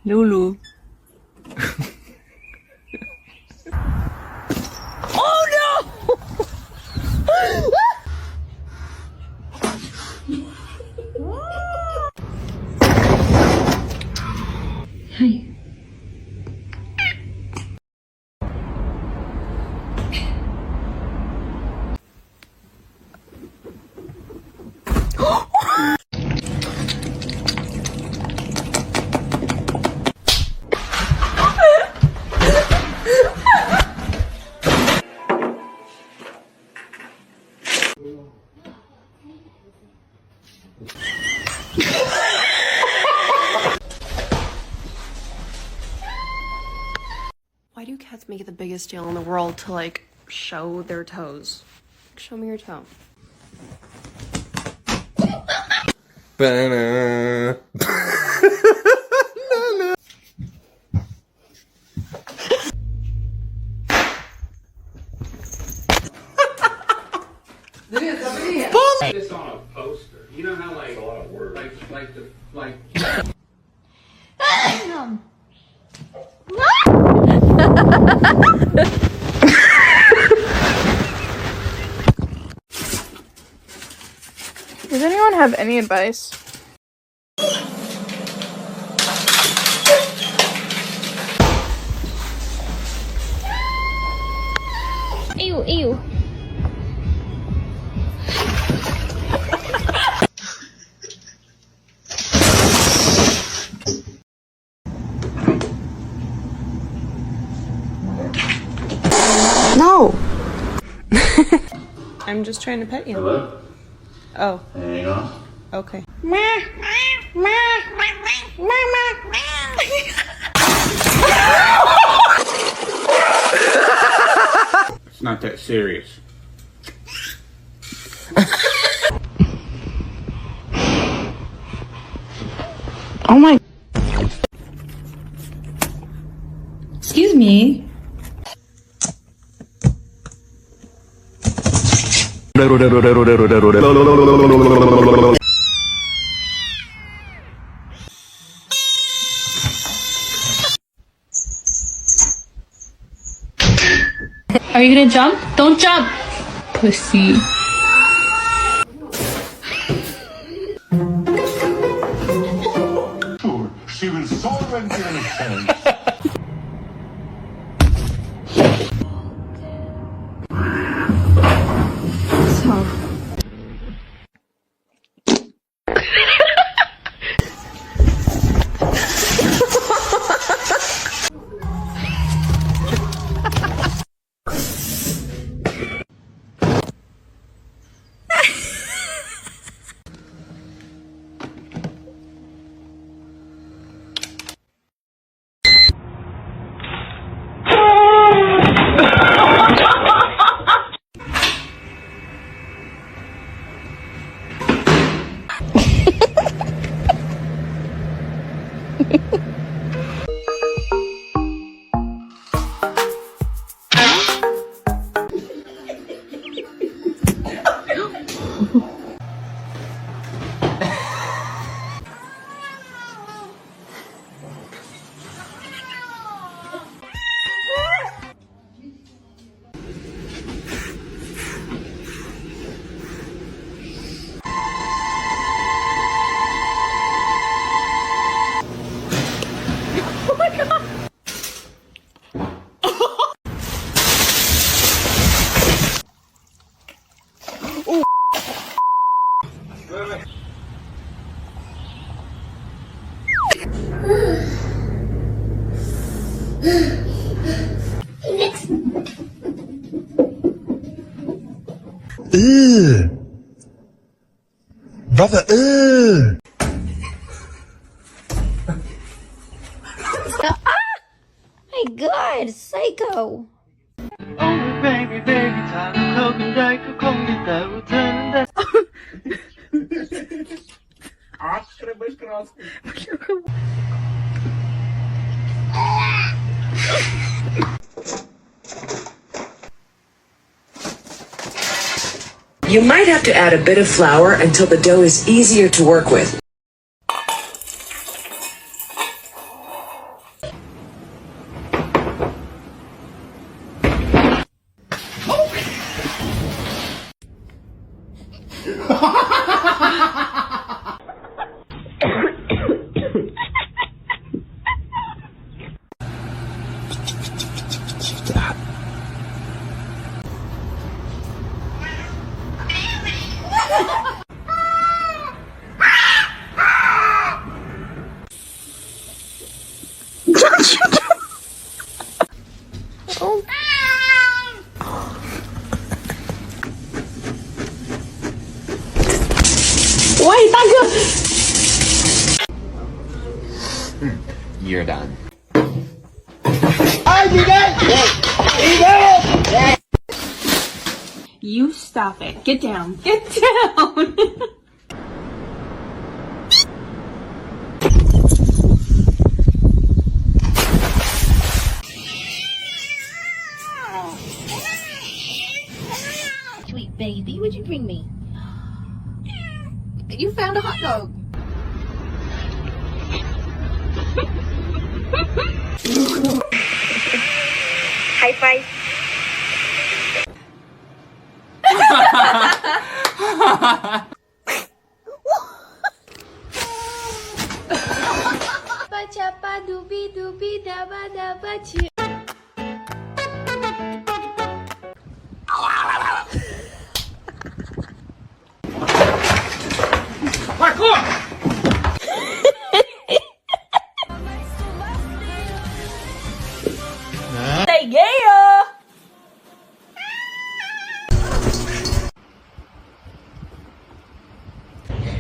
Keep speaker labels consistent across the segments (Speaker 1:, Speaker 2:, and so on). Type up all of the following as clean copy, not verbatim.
Speaker 1: Lulu. Oh no! Hi. Why do cats make it the biggest deal in the world to, like, show their toes? Show me your toe.
Speaker 2: This on a poster. You know how like a lot of words. Like
Speaker 3: Does anyone have any advice?
Speaker 4: Ew, ew.
Speaker 1: No! I'm just trying to pet you.
Speaker 2: hello?
Speaker 1: Oh,
Speaker 2: Hang on.
Speaker 1: okay.
Speaker 2: It's not that serious.
Speaker 1: Oh my.
Speaker 5: Excuse me. Are you gonna jump? Don't jump! Pussy.
Speaker 6: She was so intense.
Speaker 7: Brother,
Speaker 4: My god, psycho.
Speaker 8: โอ้ baby baby ถ้าเราเข้ากันได้ก็คงดีแต่ว่าเธอนั้นได้
Speaker 9: You might have to add a bit of flour until the dough is easier to work with.
Speaker 10: You're done.
Speaker 5: You stop it. Get down. Get down.
Speaker 4: Sweet baby, what'd you bring me?
Speaker 1: You found a hot dog.
Speaker 4: High five. Baca dubi dubi daba daba ci.
Speaker 1: Are you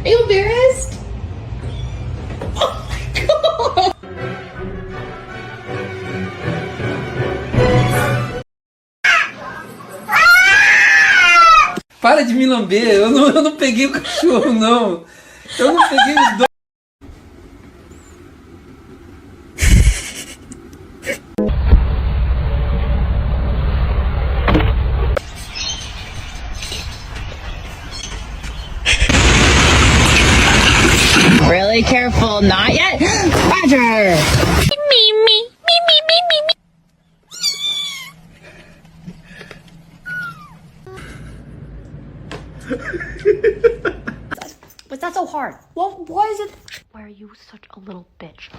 Speaker 1: embarrassed?
Speaker 11: Para de me lamber, eu não peguei o cachorro, não. Eu não peguei os dois.
Speaker 5: Really careful. Not yet. Roger. Me, me, me, me, me, me, me.
Speaker 1: What's not so hard? Well, why is it? Why are you such a little bitch?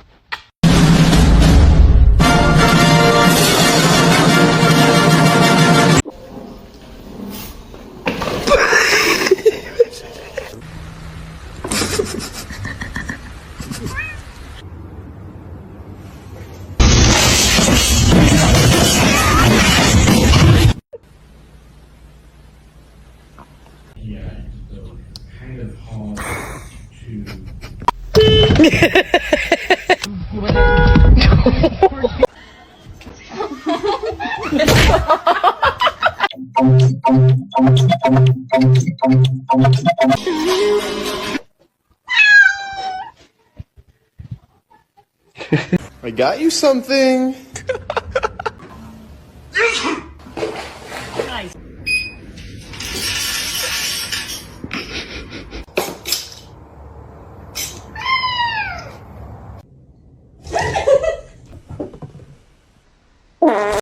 Speaker 7: I got you something.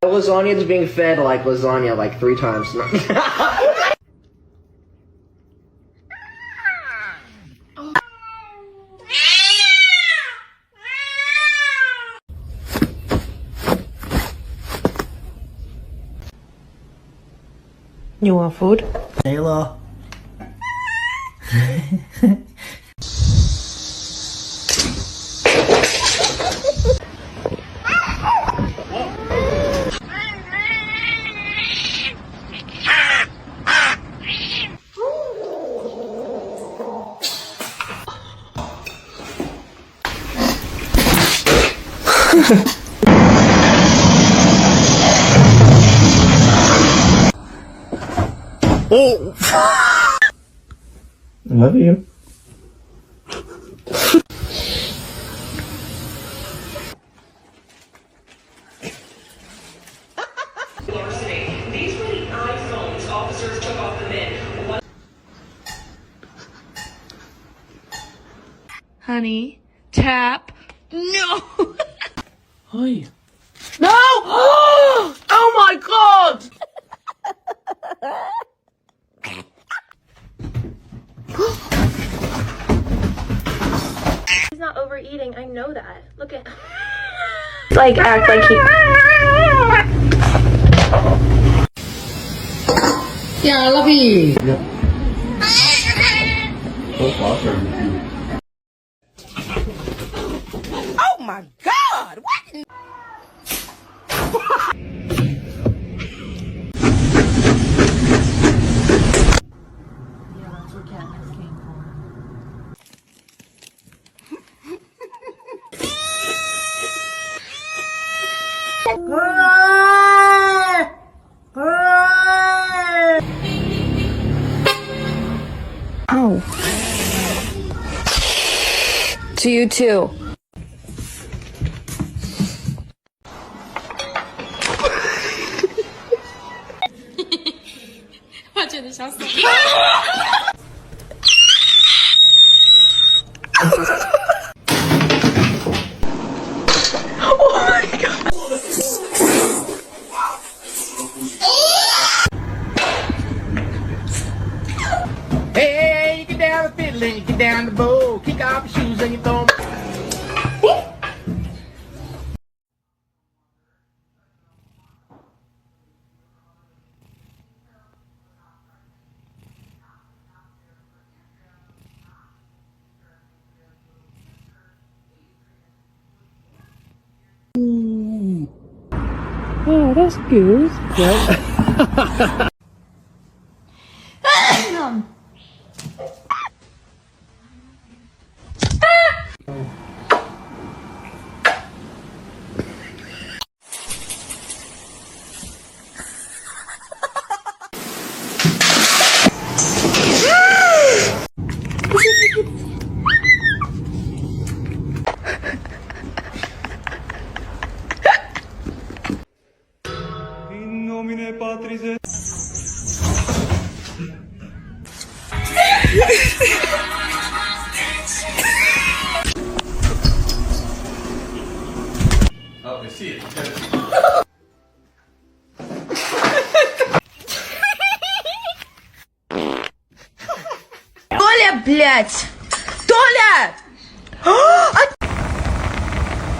Speaker 10: Lasagna's being fed like lasagna like 3 times.
Speaker 9: You want food?
Speaker 10: Ayla.
Speaker 7: Oh! I love you.
Speaker 9: These were the iPhones officers took off the men.
Speaker 5: Honey, tap. No.
Speaker 11: Ai.
Speaker 5: No. Oh my God.
Speaker 1: He's not overeating. I know that. Look at. Like act like he.
Speaker 10: Yeah, I love you.
Speaker 9: Oh my God! What?
Speaker 3: Oh. To you too.
Speaker 10: Hey, you get down the fiddle and you get down the bow. Kick off your shoes and you throw 'em.
Speaker 8: Oh, that's good. In nomine Patris et
Speaker 2: Oh, I see it.
Speaker 5: Толя, блядь! Толя!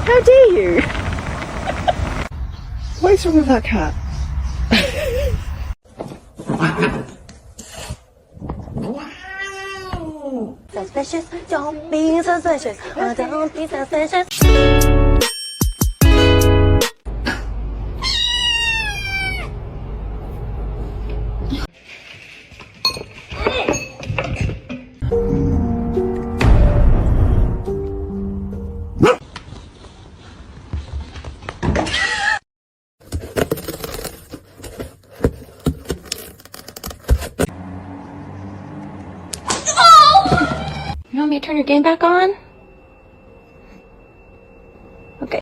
Speaker 3: How dare you? What is wrong with that cat?
Speaker 4: Suspicious, don't be suspicious. Oh, don't be suspicious.
Speaker 3: You want me to turn your game back on?